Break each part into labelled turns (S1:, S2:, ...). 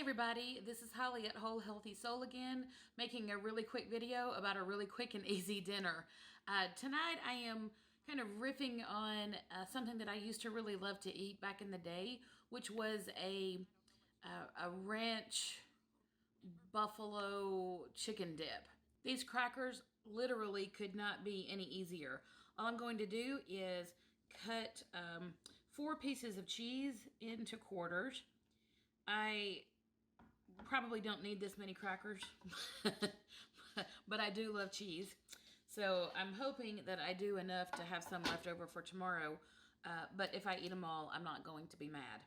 S1: everybody, this is Holly at Whole Healthy Soul again, making a really quick video about a really quick and easy dinner. Tonight I am kind of riffing on something that I used to really love to eat back in the day, which was a ranch buffalo chicken dip. These crackers literally could not be any easier. All I'm going to do is cut 4 pieces of cheese into quarters. I probably don't need this many crackers, but I do love cheese. So I'm hoping that I do enough to have some left over for tomorrow. But if I eat them all, I'm not going to be mad.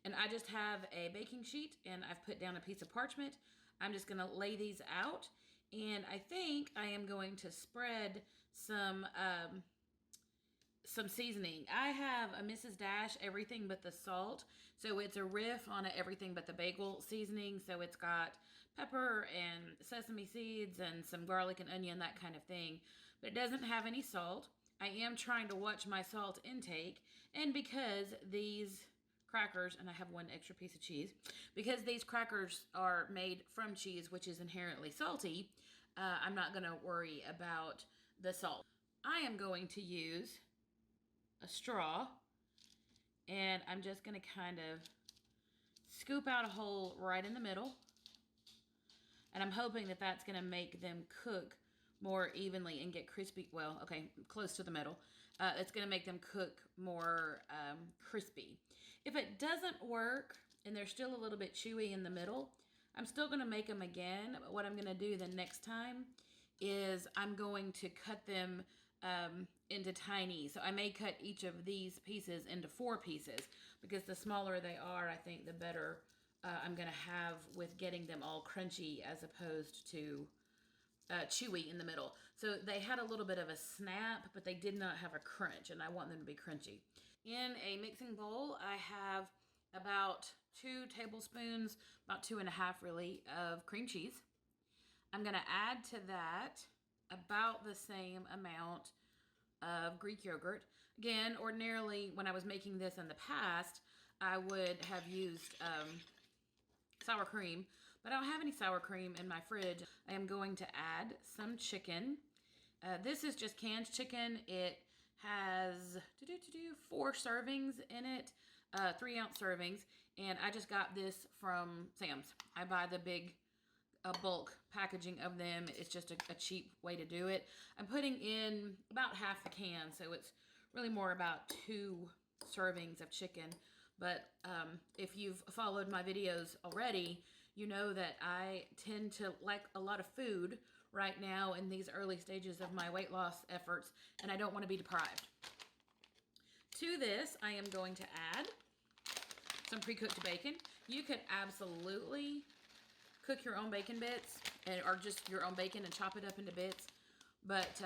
S1: And I just have a baking sheet and I've put down a piece of parchment. I'm just going to lay these out. And I think I am going to spread some seasoning. I have a Mrs. Dash everything but the salt. So it's a riff on a everything but the bagel seasoning. So it's got pepper and sesame seeds and some garlic and onion, that kind of thing. But it doesn't have any salt. I am trying to watch my salt intake. And because these crackers, and I have 1 extra piece of cheese, because these crackers are made from cheese, which is inherently salty, I'm not going to worry about the salt. I am going to use a straw, and I'm just going to kind of scoop out a hole right in the middle, and I'm hoping that that's going to make them cook more evenly and get crispy. Well, okay, close to the middle. It's going to make them cook more crispy. If it doesn't work and they're still a little bit chewy in the middle, I'm still going to make them again. But what I'm going to do the next time is I'm going to cut them into tiny. So I may cut each of these pieces into 4 pieces, because the smaller they are, I think the better I'm going to have with getting them all crunchy as opposed to chewy in the middle. So they had a little bit of a snap, but they did not have a crunch, and I want them to be crunchy. In a mixing bowl, I have about 2 tablespoons, about 2.5 really, of cream cheese. I'm going to add to that about the same amount of Greek yogurt. Again, ordinarily, when I was making this in the past, I would have used sour cream, but I don't have any sour cream in my fridge. I am going to add some chicken. This is just canned chicken. It has 4 servings in it, 3-ounce servings, and I just got this from Sam's. I buy the big bulk packaging of them. It's just a cheap way to do it. I'm putting in about half the can, so it's really more about 2 servings of chicken. But if you've followed my videos already, you know that I tend to like a lot of food right now in these early stages of my weight loss efforts, and I don't want to be deprived. To this, I am going to add some pre-cooked bacon. You could absolutely cook your own bacon bits, or just your own bacon and chop it up into bits. But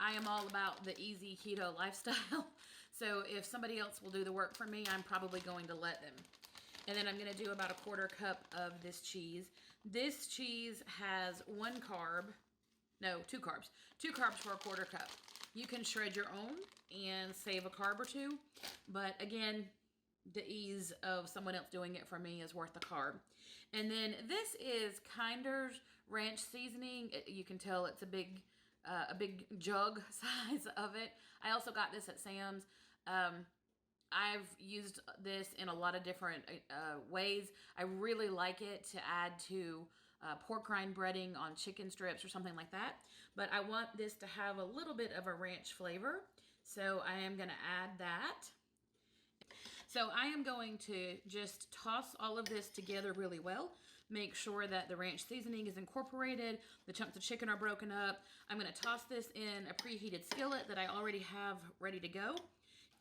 S1: I am all about the easy keto lifestyle. So if somebody else will do the work for me, I'm probably going to let them. And then I'm going to do about 1/4 cup of this cheese. This cheese has 1 carb. No, 2 carbs. 2 carbs for 1/4 cup. You can shred your own and save a carb or 2. But again, the ease of someone else doing it for me is worth the carb. And then this is Kinder's ranch seasoning. You can tell it's a big jug size of it. I also got this at Sam's. I've used this in a lot of different ways. I really like it to add to pork rind breading on chicken strips or something like that. But I want this to have a little bit of a ranch flavor, so I am going to add that. So I am going to just toss all of this together really well. Make sure that the ranch seasoning is incorporated. The chunks of chicken are broken up. I'm going to toss this in a preheated skillet that I already have ready to go.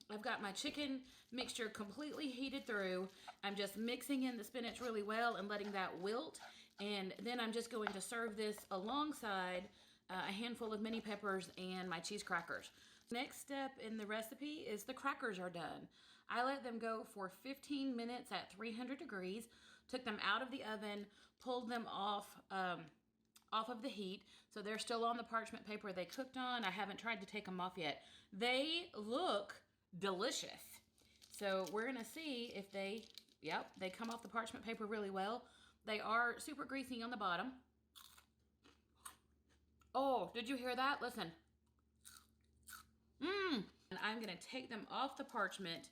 S1: I've got my chicken mixture completely heated through. I'm just mixing in the spinach really well and letting that wilt. And then I'm just going to serve this alongside a handful of mini peppers and my cheese crackers. Next step in the recipe is the crackers are done. I let them go for 15 minutes at 300 degrees, took them out of the oven, pulled them off of the heat. So they're still on the parchment paper they cooked on. I haven't tried to take them off yet. They look delicious. So we're gonna see if they come off the parchment paper really well. They are super greasy on the bottom. Oh, did you hear that? Listen. And I'm going to take them off the parchment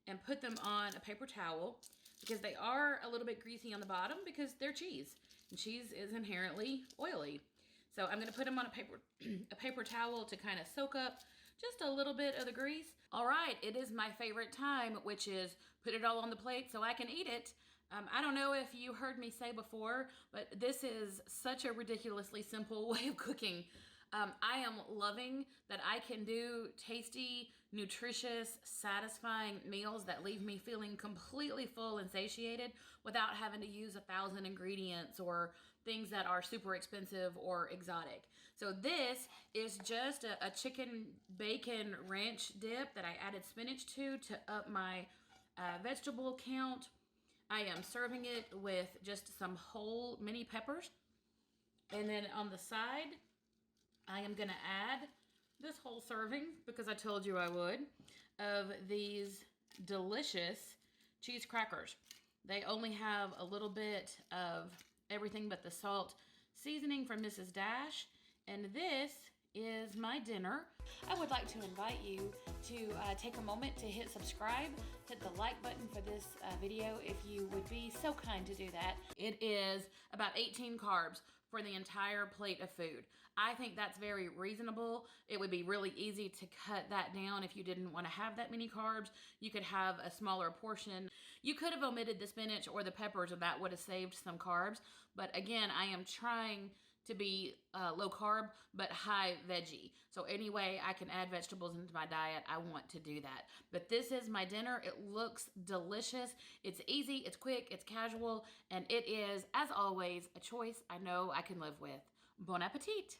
S1: and put them on a paper towel because they are a little bit greasy on the bottom because they're cheese. And cheese is inherently oily. So I'm going to put them on a paper towel to kind of soak up just a little bit of the grease. All right, it is my favorite time, which is put it all on the plate so I can eat it. I don't know if you heard me say before, but this is such a ridiculously simple way of cooking. I am loving that I can do tasty, nutritious, satisfying meals that leave me feeling completely full and satiated without having to use 1,000 ingredients or things that are super expensive or exotic. So this is just a chicken bacon ranch dip that I added spinach to up my vegetable count. I am serving it with just some whole mini peppers. And then on the side, I am going to add this whole serving, because I told you I would, of these delicious cheese crackers. They only have a little bit of everything but the salt seasoning from Mrs. Dash. And this is my dinner. I would like to invite you to take a moment to hit subscribe, hit the like button for this video if you would be so kind to do that. It is about 18 carbs for the entire plate of food. I think that's very reasonable. It would be really easy to cut that down if you didn't want to have that many carbs. You could have a smaller portion. You could have omitted the spinach or the peppers and that would have saved some carbs. But again, I am trying to be low carb, but high veggie. So any way I can add vegetables into my diet, I want to do that. But this is my dinner. It looks delicious. It's easy, it's quick, it's casual, and it is, as always, a choice I know I can live with. Bon appetit!